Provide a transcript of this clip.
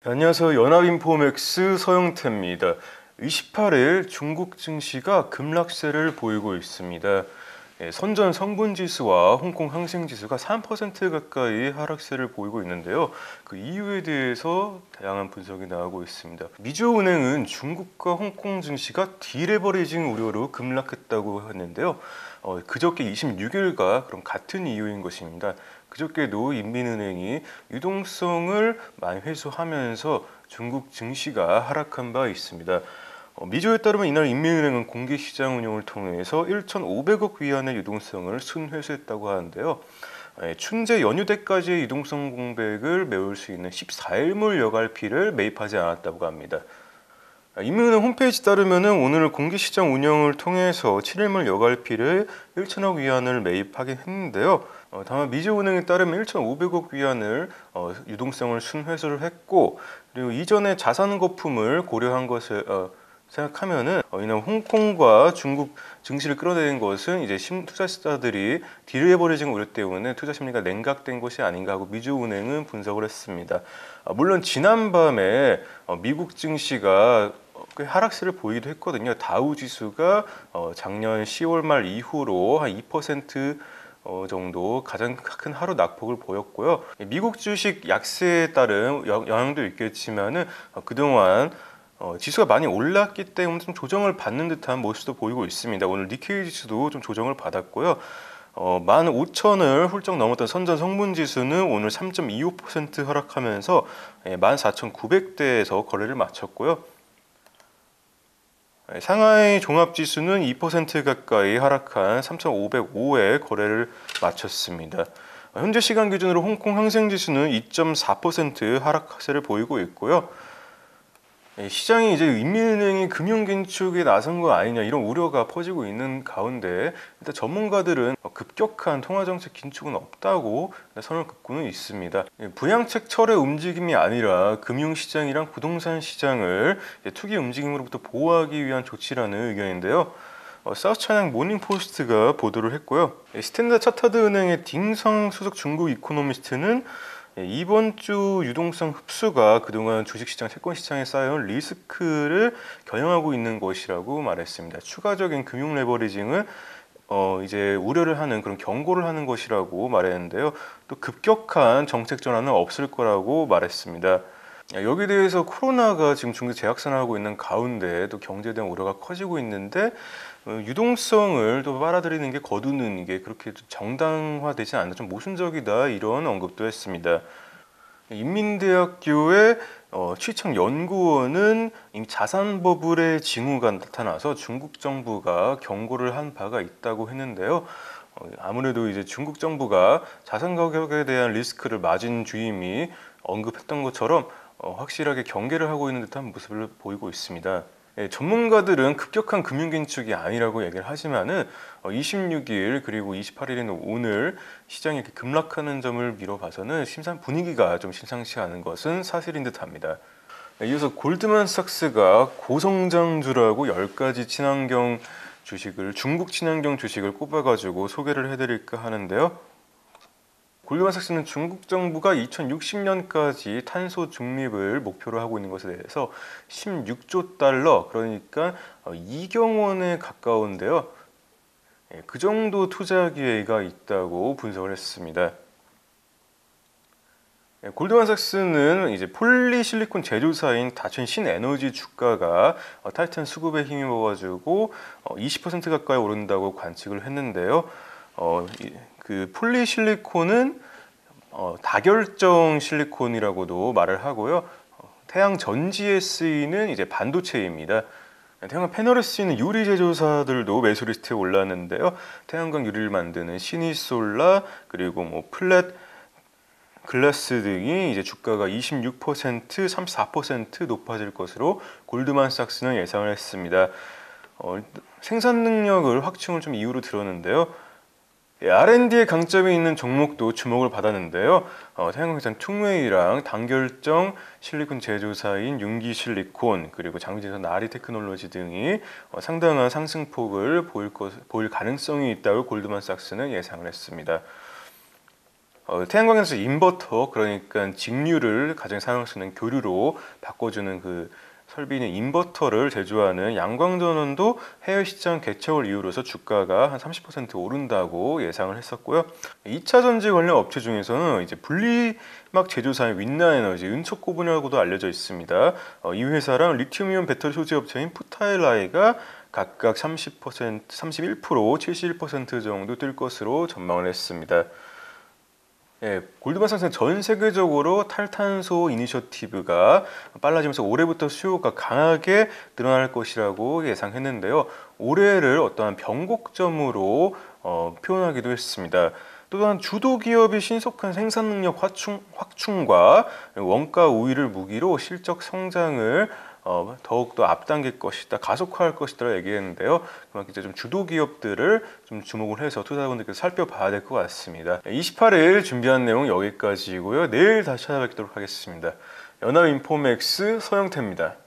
안녕하세요. 연합인포맥스 서영태입니다. 28일 중국 증시가 급락세를 보이고 있습니다. 선전 성분지수와 홍콩 항생지수가 3% 가까이 하락세를 보이고 있는데요. 그 이유에 대해서 다양한 분석이 나오고 있습니다. 미주은행은 중국과 홍콩 증시가 디레버리징 우려로 급락했다고 했는데요. 그저께 26일과 그럼 같은 이유인 것입니다. 그저께도 인민은행이 유동성을 많이 회수하면서 중국 증시가 하락한 바 있습니다. 미조에 따르면 이날 인민은행은 공개시장 운용을 통해서 1,500억 위안의 유동성을 순회수했다고 하는데요. 춘제 연휴 때까지의 유동성 공백을 메울 수 있는 14일물 여갈피를 매입하지 않았다고 합니다. 인민은행 홈페이지 따르면 오늘 공개시장 운영을 통해서 7일물 여갈피를 1천억 위안을 매입하긴 했는데요. 다만 미주은행에 따르면 1,500억 위안을 유동성을 순회수를 했고, 그리고 이전에 자산 거품을 고려한 것을 생각하면은 이날 홍콩과 중국 증시를 끌어내린 것은 이제 투자자들이 디레버리징 우려 때문에 투자 심리가 냉각된 것이 아닌가 하고 미주은행은 분석을 했습니다. 물론 지난밤에 미국 증시가 꽤 하락세를 보이기도 했거든요. 다우 지수가 작년 10월 말 이후로 한 2% 정도 가장 큰 하루 낙폭을 보였고요. 미국 주식 약세에 따른 영향도 있겠지만은 그동안 지수가 많이 올랐기 때문에 좀 조정을 받는 듯한 모습도 보이고 있습니다. 오늘 니케이 지수도 좀 조정을 받았고요. 15,000을 훌쩍 넘었던 선전 성분지수는 오늘 3.25% 하락하면서 14,900대에서 거래를 마쳤고요. 상하이 종합지수는 2% 가까이 하락한 3,505에 거래를 마쳤습니다. 현재 시간 기준으로 홍콩 항생지수는 2.4% 하락세를 보이고 있고요. 시장이 이제 인민은행이 금융 긴축에 나선 거 아니냐 이런 우려가 퍼지고 있는 가운데 일단 전문가들은 급격한 통화정책 긴축은 없다고 선을 긋고는 있습니다. 부양책 철회 움직임이 아니라 금융시장이랑 부동산 시장을 투기 움직임으로부터 보호하기 위한 조치라는 의견인데요. 사우스차이나 모닝포스트가 보도를 했고요. 스탠다드 차터드 은행의 딩성 수석 중국 이코노미스트는 이번 주 유동성 흡수가 그동안 주식시장, 채권시장에 쌓여온 리스크를 겨냥하고 있는 것이라고 말했습니다. 추가적인 금융 레버리징은 이제 우려를 하는 그런 경고를 하는 것이라고 말했는데요. 또 급격한 정책 전환은 없을 거라고 말했습니다. 여기에 대해서 코로나가 지금 중국 재확산하고 있는 가운데 또 경제에 대한 우려가 커지고 있는데 유동성을 또 빨아들이는 게 거두는 게 그렇게 정당화되지 않나 좀 모순적이다 이런 언급도 했습니다. 인민대학교의 취청 연구원은 이미 자산 버블의 징후가 나타나서 중국 정부가 경고를 한 바가 있다고 했는데요. 아무래도 이제 중국 정부가 자산 가격에 대한 리스크를 마진 주임이 언급했던 것처럼 확실하게 경계를 하고 있는 듯한 모습을 보이고 있습니다. 전문가들은 급격한 금융 긴축이 아니라고 얘기를 하지만은 26일 그리고 28일인 오늘 시장이 이렇게 급락하는 점을 미뤄봐서는 분위기가 좀 심상치 않은 것은 사실인 듯합니다. 이어서 골드만삭스가 고성장주라고 10가지 친환경 주식을 중국 친환경 주식을 꼽아가지고 소개를 해드릴까 하는데요. 골드만삭스는 중국 정부가 2060년까지 탄소 중립을 목표로 하고 있는 것에 대해서 16조 달러, 그러니까 2경 원에 가까운데요. 그 정도 투자 기회가 있다고 분석을 했습니다. 골드만삭스는 이제 폴리실리콘 제조사인 다천 신에너지 주가가 타이탄 수급에 힘입어가지고 20% 가까이 오른다고 관측을 했는데요. 그 폴리실리콘은 다결정 실리콘이라고도 말을 하고요. 태양 전지에 쓰이는 이제 반도체입니다. 태양광 패널에 쓰이는 유리 제조사들도 매수 리스트에 올랐는데요. 태양광 유리를 만드는 시니솔라 그리고 뭐 플랫 글라스 등이 이제 주가가 26%, 34% 높아질 것으로 골드만삭스는 예상을 했습니다. 생산 능력을 확충을 좀 이유로 들었는데요. R&D에 강점이 있는 종목도 주목을 받았는데요. 태양광산 퉁웨이랑 단결정 실리콘 제조사인 융기실리콘 그리고 장비제조 나리테크놀로지 등이 상당한 상승폭을 보일 가능성이 있다고 골드만삭스는 예상을 했습니다. 태양광에서 인버터, 그러니까 직류를 가정에 사용할 수 있는 교류로 바꿔주는 그 설비는 인버터를 제조하는 양광전원도 해외 시장 개척을 이유로서 주가가 한 30% 오른다고 예상을 했었고요. 2차 전지 관련 업체 중에서는 이제 분리막 제조사인 윈나에너지, 은촉고분이라고도 알려져 있습니다. 이 회사랑 리튬이온 배터리 소재 업체인 푸타일라이가 각각 30%, 31%, 71% 정도 뛸 것으로 전망을 했습니다. 예, 골드만삭스는 전 세계적으로 탈탄소 이니셔티브가 빨라지면서 올해부터 수요가 강하게 늘어날 것이라고 예상했는데요. 올해를 어떠한 변곡점으로 표현하기도 했습니다. 또한 주도 기업이 신속한 생산 능력 확충과 원가 우위를 무기로 실적 성장을 더욱더 앞당길 것이다, 가속화할 것이다 얘기했는데요. 그만큼 이제 좀 주도 기업들을 좀 주목을 해서 투자자분들께서 살펴봐야 될 것 같습니다. 28일 준비한 내용 여기까지고요. 내일 다시 찾아뵙도록 하겠습니다. 연합인포맥스 서영태입니다.